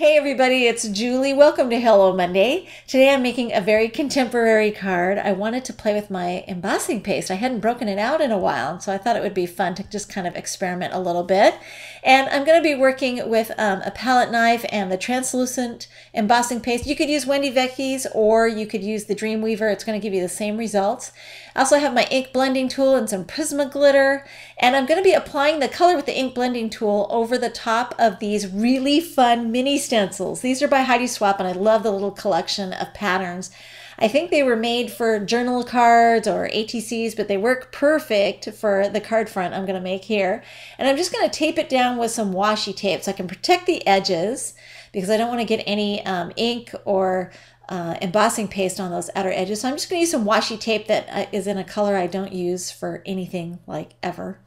Hey everybody, it's Julie. Welcome to Hello Monday. Today I'm making a very contemporary card. I wanted to play with my embossing paste. I hadn't broken it out in a while, so I thought it would be fun to just kind of experiment a little bit. And I'm going to be working with a palette knife and the translucent embossing paste. You could use Wendy Vecchi's or you could use the Dreamweaver. It's going to give you the same results. I also have my ink blending tool and some Prismaglitter, and I'm going to be applying the color with the ink blending tool over the top of these really fun mini stencils. These are by Heidi Swapp, and I love the little collection of patterns. I think they were made for journal cards or ATCs, but they work perfect for the card front I'm going to make here. And I'm just going to tape it down with some washi tape so I can protect the edges because I don't want to get any ink or embossing paste on those outer edges. So I'm just going to use some washi tape that is in a color I don't use for anything like ever.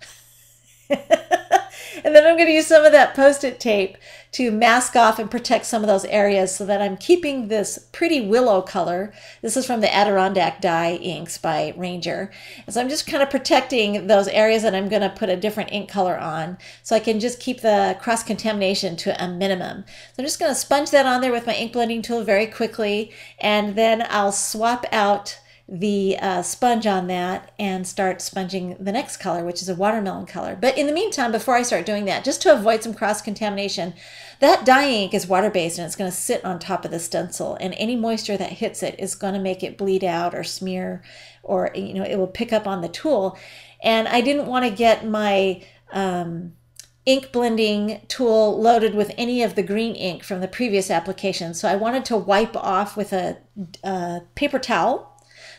And then I'm going to use some of that Post-it tape to mask off and protect some of those areas so that I'm keeping this pretty willow color. This is from the Adirondack Dye inks by Ranger. And so I'm just kind of protecting those areas that I'm going to put a different ink color on so I can just keep the cross-contamination to a minimum. So I'm just going to sponge that on there with my ink blending tool very quickly, and then I'll swap out the sponge on that and start sponging the next color, which is a watermelon color. But in the meantime, before I start doing that, just to avoid some cross-contamination, that dye ink is water-based and it's going to sit on top of the stencil, and any moisture that hits it is going to make it bleed out or smear, or it will pick up on the tool. And I didn't want to get my ink blending tool loaded with any of the green ink from the previous application, so I wanted to wipe off with a paper towel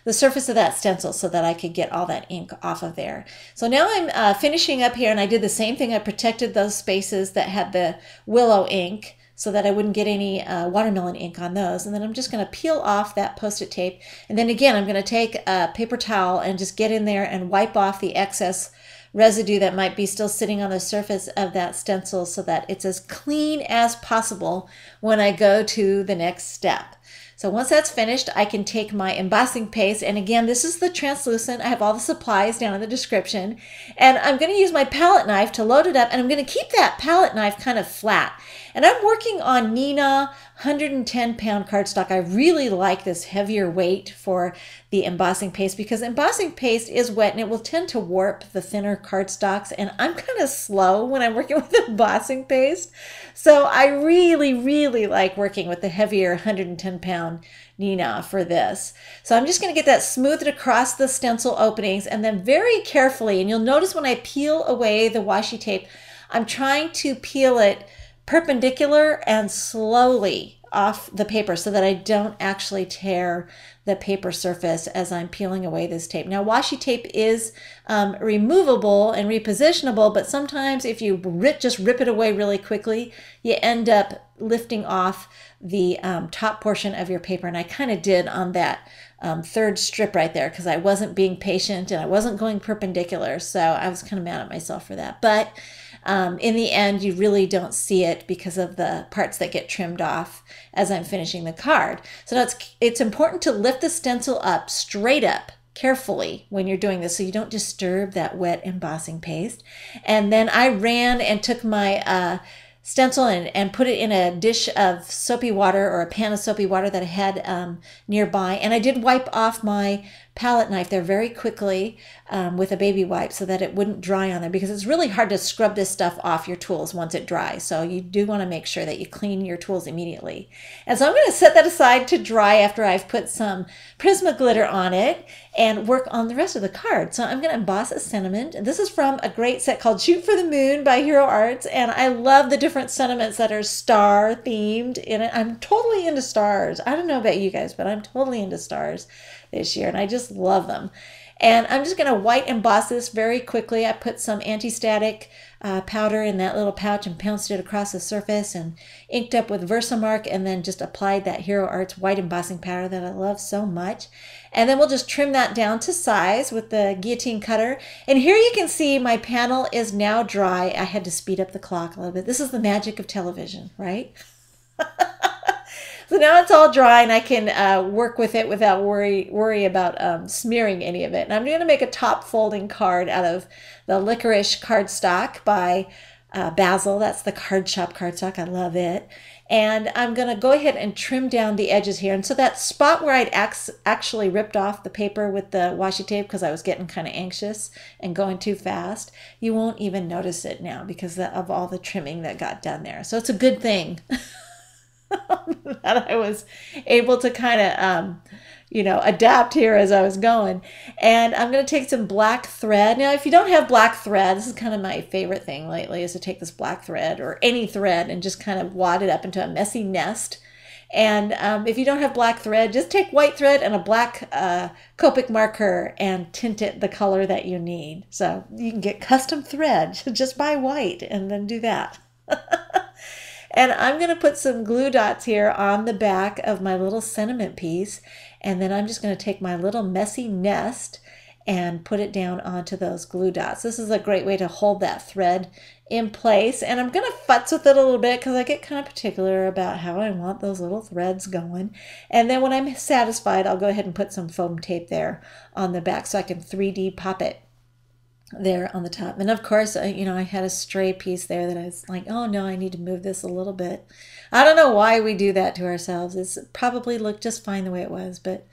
the surface of that stencil so that I could get all that ink off of there. So now I'm finishing up here, and I did the same thing. I protected those spaces that had the willow ink so that I wouldn't get any watermelon ink on those. And then I'm just going to peel off that Post-it tape. And then again, I'm going to take a paper towel and just get in there and wipe off the excess residue that might be still sitting on the surface of that stencil so that it's as clean as possible when I go to the next step. So once that's finished, I can take my embossing paste, and again, this is the translucent. I have all the supplies down in the description, and I'm going to use my palette knife to load it up, and I'm going to keep that palette knife kind of flat. And I'm working on Neenah 110-pound cardstock. I really like this heavier weight for the embossing paste because embossing paste is wet and it will tend to warp the thinner cardstocks, and I'm kind of slow when I'm working with embossing paste. So I really like working with the heavier 110-pound Neenah for this. So I'm just going to get that smoothed across the stencil openings, and then very carefully, and you'll notice when I peel away the washi tape, I'm trying to peel it perpendicular and slowly off the paper so that I don't actually tear the paper surface as I'm peeling away this tape. Now, washi tape is removable and repositionable, but sometimes if you just rip it away really quickly, you end up lifting off the top portion of your paper. And I kind of did on that third strip right there because I wasn't being patient and I wasn't going perpendicular. So I was kind of mad at myself for that. But in the end, you really don't see it because of the parts that get trimmed off as I'm finishing the card. So now it's important to lift the stencil up, straight up, carefully when you're doing this so you don't disturb that wet embossing paste. And then I ran and took my stencil and put it in a dish of soapy water or a pan of soapy water that I had nearby. And I did wipe off my palette knife there very quickly with a baby wipe so that it wouldn't dry on there, because it's really hard to scrub this stuff off your tools once it dries. So you do want to make sure that you clean your tools immediately. And so I'm going to set that aside to dry after I've put some Prismaglitter on it and work on the rest of the card. So I'm going to emboss a sentiment. And this is from a great set called Shoot for the Moon by Hero Arts. And I love the different sentiments that are star themed in it. I'm totally into stars. I don't know about you guys, but I'm totally into stars this year, and I just love them. And I'm just going to white emboss this very quickly. I put some anti-static powder in that little pouch and pounced it across the surface and inked up with Versamark, and then just applied that Hero Arts white embossing powder that I love so much. And then we'll just trim that down to size with the guillotine cutter. And here you can see my panel is now dry. I had to speed up the clock a little bit. This is the magic of television, right? So now it's all dry and I can work with it without worry about smearing any of it. And I'm going to make a top folding card out of the Licorice cardstock by basil. That's the card shop cardstock. I love it. And I'm going to go ahead and trim down the edges here. And so that spot where I'd actually ripped off the paper with the washi tape because I was getting kind of anxious and going too fast, you won't even notice it now because of all the trimming that got done there. So it's a good thing that I was able to kind of, adapt here as I was going. And I'm going to take some black thread. Now, if you don't have black thread, this is kind of my favorite thing lately, is to take this black thread or any thread and just kind of wad it up into a messy nest. And if you don't have black thread, just take white thread and a black Copic marker and tint it the color that you need. So you can get custom thread. Just buy white and then do that. And I'm going to put some glue dots here on the back of my little sentiment piece. And then I'm just going to take my little messy nest and put it down onto those glue dots. This is a great way to hold that thread in place. And I'm going to futz with it a little bit because I get kind of particular about how I want those little threads going. And then when I'm satisfied, I'll go ahead and put some foam tape there on the back so I can 3D pop it there on the top. And of course, I had a stray piece there that I was like, oh no, I need to move this a little bit. I don't know why we do that to ourselves. It's probably looked just fine the way it was, but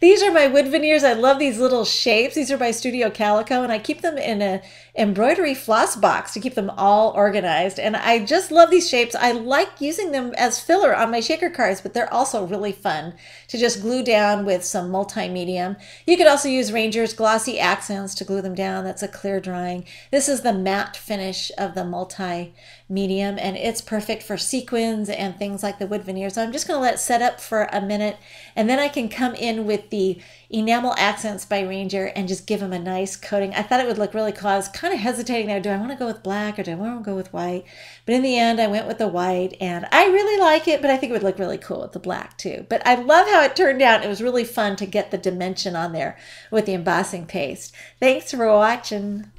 these are my wood veneers. I love these little shapes. These are by Studio Calico, and I keep them in a embroidery floss box to keep them all organized. And I just love these shapes. I like using them as filler on my shaker cards, but they're also really fun to just glue down with some multi-medium. You could also use Ranger's Glossy Accents to glue them down. That's a clear drawing. This is the matte finish of the multi-medium, and it's perfect for sequins and things like the wood veneer. So I'm just going to let it set up for a minute, and then I can come in with the Enamel Accents by Ranger and just give them a nice coating. I thought it would look really cool. I was kind of hesitating there. Do I want to go with black or do I want to go with white? But in the end, I went with the white, and I really like it, but I think it would look really cool with the black too. But I love how it turned out. It was really fun to get the dimension on there with the embossing paste. Thanks for watching.